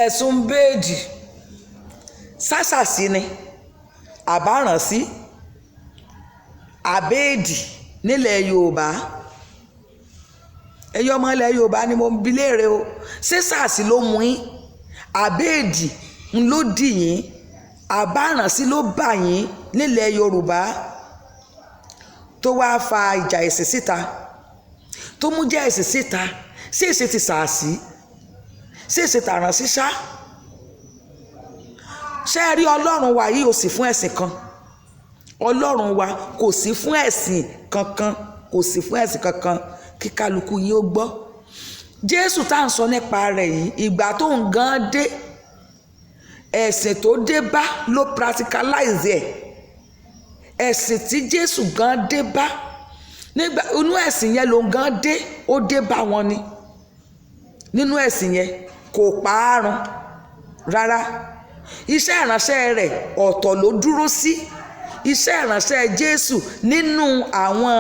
ẹ̀sùn béèdì sásàsí ni àbárànsí àbéèdì nílẹ̀ Yorùbá ẹ̀yọ́ ọmọ ilẹ̀ Yorùbá ni mo bi léèrè o ṣé sàsí ló mú yín àbéèdì ló dì yín àbárànsí ló bà yín nílẹ̀ Yorùbá tó wáá fa ìjà ẹ̀sìn síta tó mú jẹ́ ẹ̀sìn síta sí èsì ti sàásì sí èsì tàrànsí ṣá ṣé ẹ rí Ọlọ́run wa yìí ò sí fún ẹ̀sìn kan Ọlọ́run wa kò sí fún ẹ̀sìn kankan kò sí fún ẹ̀sìn kankan kí kálukú yín ó gbọ́ Jésù tá à ń sọ nípa rẹ̀ yìí ìgbà tó ń gan dé ẹ̀sìn tó dé bá ló practicalize ẹ̀ ẹ̀sìn tí Jésù gan dé bá nígbà inú ẹ̀sìn yẹn ló ń gan dé ó dé bá wọn ni nínú ẹ̀sìn yẹn kò pààrùn rárá iṣẹ́ ìránṣẹ́ rẹ̀ ọ̀tọ̀ ló dúró sí iṣẹ́ ìránṣẹ́ Jésù nínú àwọn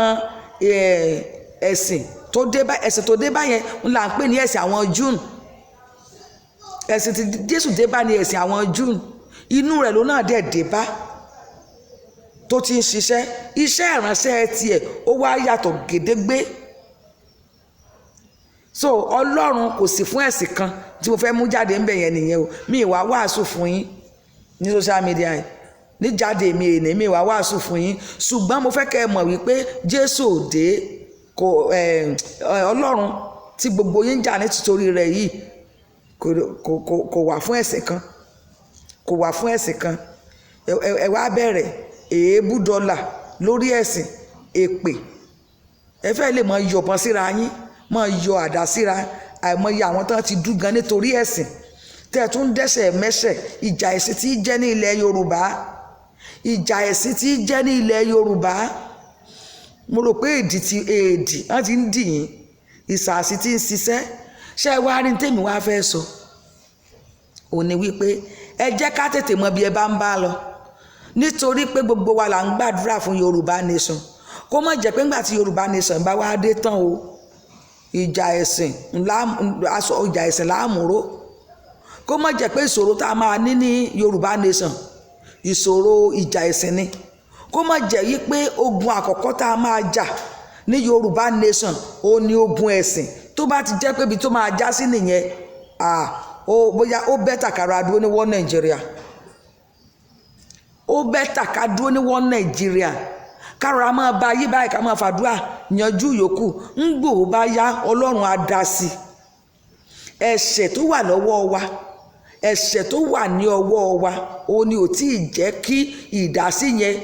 ẹ̀sìn tó dé bá yẹn ń là ń pè ní ẹ̀sìn àwọn Júù ẹ̀sìn tí Jésù dé bá ní ẹ̀sìn àwọn Júù inú rẹ̀ ló náà dẹ̀ dé bá tó ti ń ṣiṣẹ́ iṣẹ́ ìránṣẹ́ tiẹ̀ ó wá yàtọ̀ gédégbé so Ọlọ́run kò sí fún ẹ̀sìn kan tí mo fẹ́ mú jáde ńbẹ̀ yẹn nìyẹn o mi ìwà wàásù fún yín ní social media yìí ní jáde mi èèní mi ìwà wàásù fún yín ṣùgbọ́n mo fẹ́ kẹ́ ẹ mọ̀ wípé Jésù òde kò Ọlọ́run tí gbogbo yín jà ní títorí rẹ̀ yìí kò wà fún ẹ̀sìn kan kò wà fún ẹ̀sìn kan ẹ wá bẹ̀rẹ̀ èébú dọ́là lórí ẹ̀sìn èpè ẹ fẹ́ lè mọ yọ̀bọ̀n síra yín mọ yọ àdá síra àìmọye àwọn tán ti dúgan nítorí ẹ̀sìn tẹ́ ẹ tún dẹ́ṣẹ̀ mẹ́ṣẹ̀ ìjà ẹ̀sìn tí í jẹ́ ní ilẹ̀ Yorùbá ìjà ẹ̀sìn tí í jẹ́ ní ilẹ̀ Yorùbá mo rò pé èdì wọ́n ti ń dì yín ìsàsì tí ń ṣiṣẹ́ ṣé ẹ wá rí ní tèmi wá fẹ́ sọ òní wípé ẹ jẹ́ ká tètè mọ bí ẹ bá ń bá lọ nítorí pé gbogbo wa là ń gbàdúrà fún Yorùbá nation kó má jẹ́ pé ńgbà tí Yorùbá nation bá wá dé tán o ìjà ẹ̀sìn láàmúró kó má jẹ́ pé ìṣòro tá a máa ní Yorùbá nation ìṣòro ìjà ẹ̀sìn ni kó má jẹ́ yí pé ogun àkọ́kọ́ tá a máa jà ní Yorùbá nation ó ní ogun ẹ̀sìn tó bá ti jẹ́ pé ibi tó máa já sí nìyẹn bóyá ó bẹ́tà kára dúró ní wọ́n Nàìjíríà ó bẹ́tà ká dúró ní wọ́n Nàìjíríà kára máa bá yí báyìí ká máa fàdúrà yanjú yòókù ń gbòó bá yá Ọlọ́run á dá sí ẹ̀ṣẹ̀ tó wà lọ́wọ́ wa ẹ̀ṣẹ̀ tó wà ní ọwọ́ wa ó ní ò tí ì jẹ́ kí ìdásí yẹn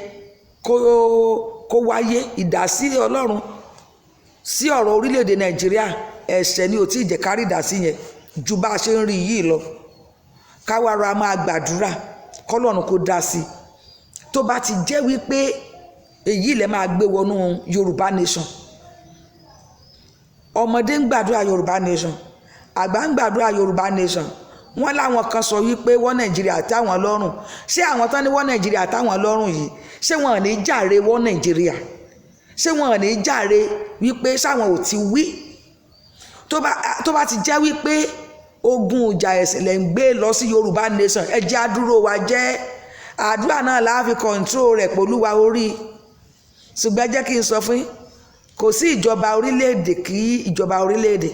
kó wáyé ìdásí Ọlọ́run sí ọ̀rọ̀ orílẹ̀-èdè Nàìjíríà ẹ̀ṣẹ̀ ni ò tí ì jẹ́ kárí ìdásí yẹn ju bá a ṣe ń rí yìí lọ káwára máa gbàdúrà kọ́lọ́run kó dá sí tó bá ti jẹ́ wípé èyí lẹ máa gbé wọnú Yorùbá nation ọmọdé ń gbàdúrà Yorùbá nation àgbà ń gbàdúrà Yorùbá nation wọ́n láwọn kan sọ wípé wọ́n Nàìjíríà táwọn lọ́rùn ṣé àwọn tán ní wọ́n Nàìjíríà táwọn lọ́rùn yìí ṣé wọn ò ní jàre wọ́n Nàìjíríà ṣé wọn ò ní jàre wípé sáwọn ò ti wí tó bá ti jẹ́ wípé ogun ìjà ẹ̀sìn lẹ́ ń gbé lọ sí Yorùbá nation ẹ jẹ́ àdúró wa jẹ́ àdúrà náà la fi control rẹ̀ pẹ̀lúwa orí ṣùgbọ́n jẹ́ kí n sọ fún yín kò sí ìjọba orílẹ̀-èdè kí ìjọba orílẹ̀-èdè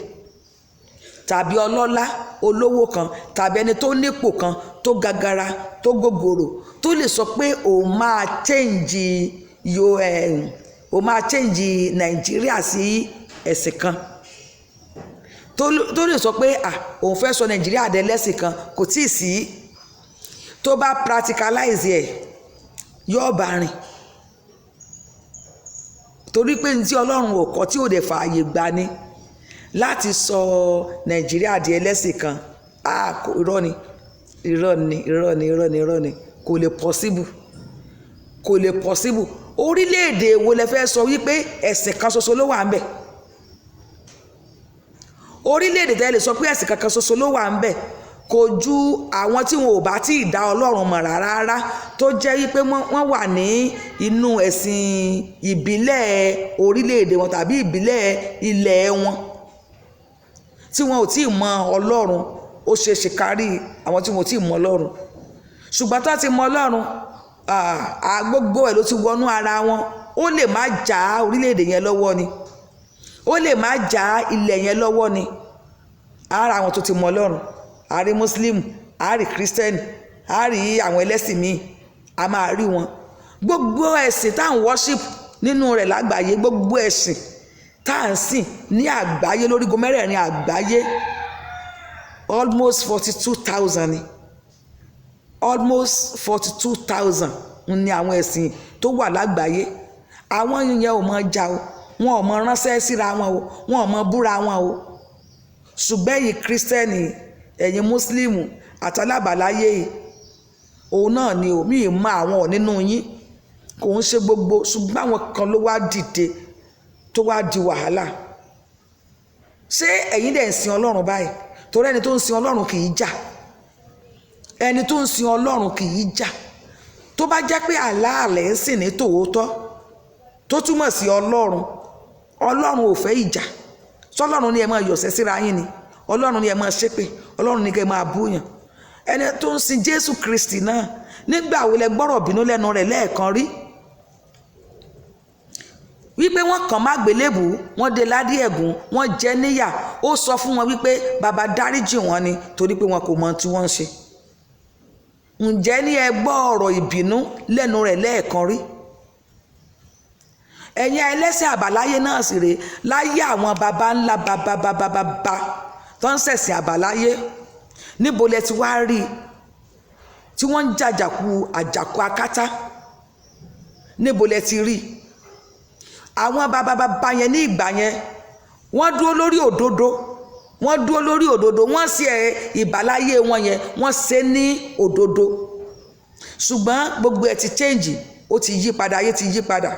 tàbí ọlọ́lá olówó kan tàbí ẹni tó nípò kan tó gagara tó gògòrò tó lè sọ pé òun máa change Nàìjíríà sí ẹ̀sìn kan tó lè sọ pé òun fẹ́ sọ Nàìjíríà dẹ́lẹ́sìn kan kò tí ì sí tó bá practicalize ẹ̀ yóò bá rìn torí pé ní tí Ọlọ́run ò kọ́ tí ò dẹ̀ fààyè gbà ni láti sọ Nàìjíríà di ẹlẹ́sìn kan irọ́ ni kò lè possible orílẹ̀-èdè wo lẹ fẹ́ sọ wípé ẹ̀sìn kan ṣoṣo ló wà ń bẹ̀ orílẹ̀-èdè tẹ́ lè sọ pé ẹ̀sìn kankan ṣoṣo ló wà ń bẹ̀ kò ju àwọn tí wọn ò bá tí ì dá Ọlọ́run mọ̀ rárá tó jẹ́ wípé wọ́n wà ní inú ẹ̀sìn ìbílẹ̀ orílẹ̀-èdè wọn tàbí ìbílẹ̀ ilẹ̀ wọn tí wọn ò tí ì mọ Ọlọ́run ó ṣe é ṣe kárí àwọn tí wọ́n ti mọ Ọlọ́run ṣùgbọ́n tó ti mọ Ọlọ́run gbogbo ẹ̀ ló ti wọnú ara wọn. Ó lè má já orílẹ̀-èdè yẹn lọ́wọ́ ni, ó lè má já ilẹ̀ yẹn lọ́wọ́ ni. Ara àwọn tó ti mọ Ọlọ́run, a rí Muslim, a rí Christian, a rí àwọn ẹlẹ́sìn míì, a máa rí wọn. Gbogbo ẹ̀sìn tá à ń worship nínú rẹ̀ lágbàáyé, gbogbo ẹ̀sìn tá à ń sìn ní àgbáyé lórígun mẹ́rẹ̀ẹ̀rin àgbáyé, almost 42,000 ni, almost 42,000 ni àwọn ẹ̀sìn tó wà lágbàáyé. Àwọn yẹn ò mọ jà o, wọn ò mọ ránṣẹ́ síra wọn o, wọn ò mọ búra wọn o. Ṣùgbọ́n ẹ̀yin kírísítẹ́nì, ẹ̀yin mùsùlùmù àtàlábàláyé yìí, òun náà ni o, mi ì mọ àwọn nínú yín, kò ń ṣe gbogbo, ṣùgbọ́n àwọn kan ló wá dìde tó wá di wàhálà. Ṣé ẹ̀yin dẹ̀ ń sin Ọlọ́run báyìí? Torí ẹni tó ń sin Ọlọ́run kì í jà, ẹni tó ń sin Ọlọ́run kì í jà. Tó bá jẹ́ pé àlàálẹ̀ ń sìn ní tòótọ́ tó túmọ̀ sí Ọlọ́run, Ọlọ́run ò fẹ́ ìjà. Ṣọlọ́run ni ẹ máa yọ̀sẹ̀ síra yín ni, Ọlọ́run ni ẹ máa ṣépè, Ọlọ́run ni kẹ́ ẹ máa búyàn. Ẹni tó ń sin Jésù Kristi náà, nígbà wo lẹ gbọ́rọ̀ bínú lẹ́nu rẹ̀ lẹ́ẹ̀kan rí? Wípé wọ́n kàn má gbélébù, wọ́n dé ládé ẹ̀gún, wọ́n jẹ níyà, ó sọ fún wọn wípé bàbá dáríjì wọn ni torí pé wọn kò mọ tí wọ́n ń ṣe. Ǹjẹ́ ní ẹ gbọ́ ọ̀rọ̀ ìbínú lẹ́nu rẹ̀ lẹ́ẹ̀kan rí? Ẹ̀yin ẹlẹ́sìn àbáláyé náà sì rèé, láyé àwọn baba ńlá baba tó ń ṣẹ̀sìn àbáláyé, níbo lẹ ti wá rí tí wọ́n ń àjàkú akátá? Níbo lẹ ti rí? Àwọn baba yẹn ní ìgbà yẹn wọ́n dúró lórí òdodo, wọ́n ṣe ìbáláyé wọn yẹn, wọ́n ṣe ní òdodo. Ṣùgbọ́n gbogbo ẹ̀ ti change, ó ti yí padà, ayé ti yí padà.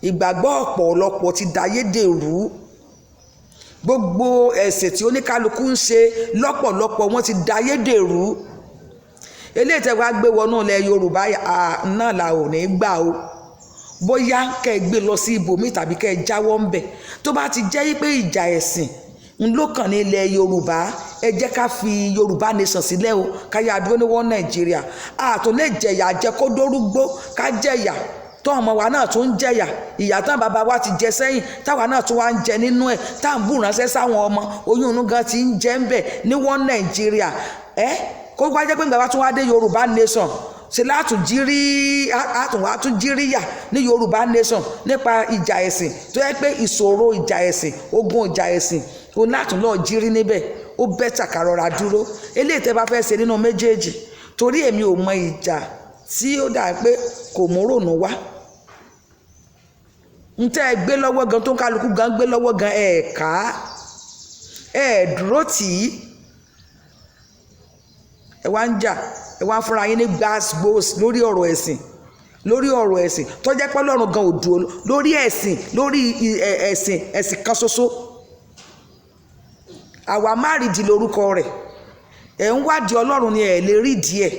Ìgbàgbọ́ ọ̀pọ̀lọpọ̀ ti dayédèrú. Gbogbo ẹ̀sìn tí oníkálukú ń ṣe lọ́pọ̀lọpọ̀ wọ́n ti dayédèrú. Eléyìí tẹ́ wá gbé wọnú ilẹ̀ Yorùbá náà la ò ní gbà o. Bóyá kẹ́ ẹ gbé lọ sí ibòmí tàbí kẹ́ ẹ jáwọ́ ń bẹ̀. Tó bá ti jẹ́ pé ìjà ẹ̀sìn ló kàn ní ilẹ̀ Yorùbá, ẹ jẹ́ ká fi Yorùbá nation sílẹ̀ o, ká yá dúró ní wọ́n Nàìjíríà. Àtún lè jẹ̀yà jẹ́ kó dórúgbó, ká jẹ̀yà tó ọmọ wa náà tún ń jẹ̀yà. Ìyà tán bàbá wa ti jẹ sẹ́yìn, táwa náà tún wá ń jẹ nínú ẹ̀, tá à ń bù ránṣẹ́ sáwọn ọmọ, oyún inú gan ti ń jẹ ń bẹ̀ ní wọ́n Nàìjíríà. Kó wá jẹ́ pé ìgbà wa tún wá dé Yorùbá nation, ṣe látún jíríyà ní Yorùbá nation nípa ìjà ẹ̀sìn tó yẹ pé ìṣòro ìjà ẹ̀sìn, ogun ìjà ẹ̀sìn, o látún lọ jírí níbẹ̀. Ó bẹ́tà ká rọra dúró. Eléyìí tẹ́ bá fẹ́ ṣe nínú méjèèjì, torí èmi ò mọ ìjà tí ó dà pé kò mú rònú wá. Ń tẹ́ ẹ gbé lọ́wọ́ gan, tó ń kálukú gan gbé lọ́wọ́ gan, dúró tì í. Ẹ wá ń jà, ẹ wá ń fúnra yín ní gbàgbós lórí ọ̀rọ̀ ẹ̀sìn tó jẹ́ pé Ọlọ́run gan ò dúró lórí ẹ̀sìn, ẹ̀sìn kan ṣoṣo. Àwa má rí di lórúkọ rẹ̀, ẹ̀ ń wádìí Ọlọ́run ni ẹ̀ lè rí díẹ̀.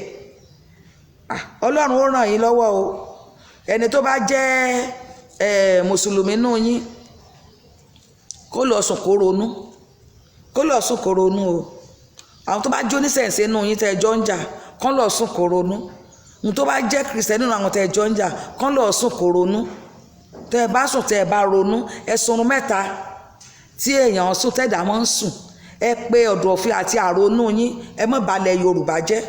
Ọlọ́run ó ràn yín lọ́wọ́ o. Ẹni tó bá jẹ́ mùsùlùmí nù yín, kó lọ sùn kó ronú o. Àwọn tó bá jó nísẹ̀nsẹ̀ nù yín tẹ́ ẹjọ́ ń jà, kán lọ sùn kó ronú. Ní tó bá jẹ́ kìrìsìtẹ́nì nínú àwọn tẹ́ ẹjọ́ ń jà, kán lọ sùn kó ronú. Tẹ́ ẹ bá sùn, tẹ́ ẹ bá ronú, ẹ sunrun mẹ́ta tí èèyàn sùn tẹ́dà mọ́ ń sùn. Ẹ pé ọ̀dọ̀fin àti àrònú yín, ẹ má bà ilẹ̀ Yorùbá jẹ́.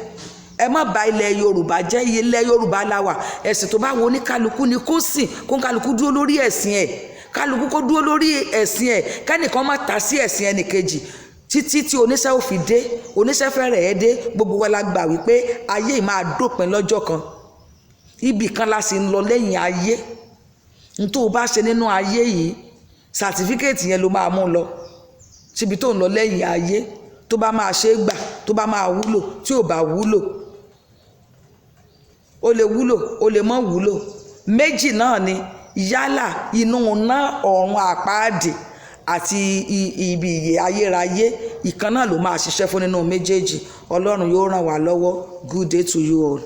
Ẹ má bà ilẹ̀ Yorùbá jẹ́. Ilẹ̀ Yorùbá la wà. Ẹ̀sìn tó bá wo ní kálukú ni kó sìn, kó kálukú dúró lórí ẹ̀sìn ẹ̀. Kálukú kó dúró lórí ẹ̀sìn ẹ̀, kẹ́nìkan má ta sí ẹ̀sìn ẹnìkejì. Títí tí oníṣẹ́ ò fi dé, oníṣẹ́ fẹ́rẹ̀ ẹ́ dé, gbogbo wa la gbà wípé ayé yìí máa dópin lọ́jọ́ kan. Ibì kan la sì ń lọ lẹ́yìn ayé. N tó o bá ṣe nínú ayé yìí, sàtífíkẹ́ẹ̀tì yẹn ló máa mú lọ síbi tó ń lọ lẹ́yìn ayé. Tó bá máa ṣe é gbà, tó bá máa wúlò, tí ò bá wúlò, ó lè wúlò, ó lè mọ́ wúlò. Méjì náà ni, yálà inú ná ọ̀run àpáàdì àti ibi ìyè ayérayé, ìkan náà ló máa ṣiṣẹ́ fún nínú méjèèjì. Ọlọ́run yóò ràn wá lọ́wọ́. Good day to you all.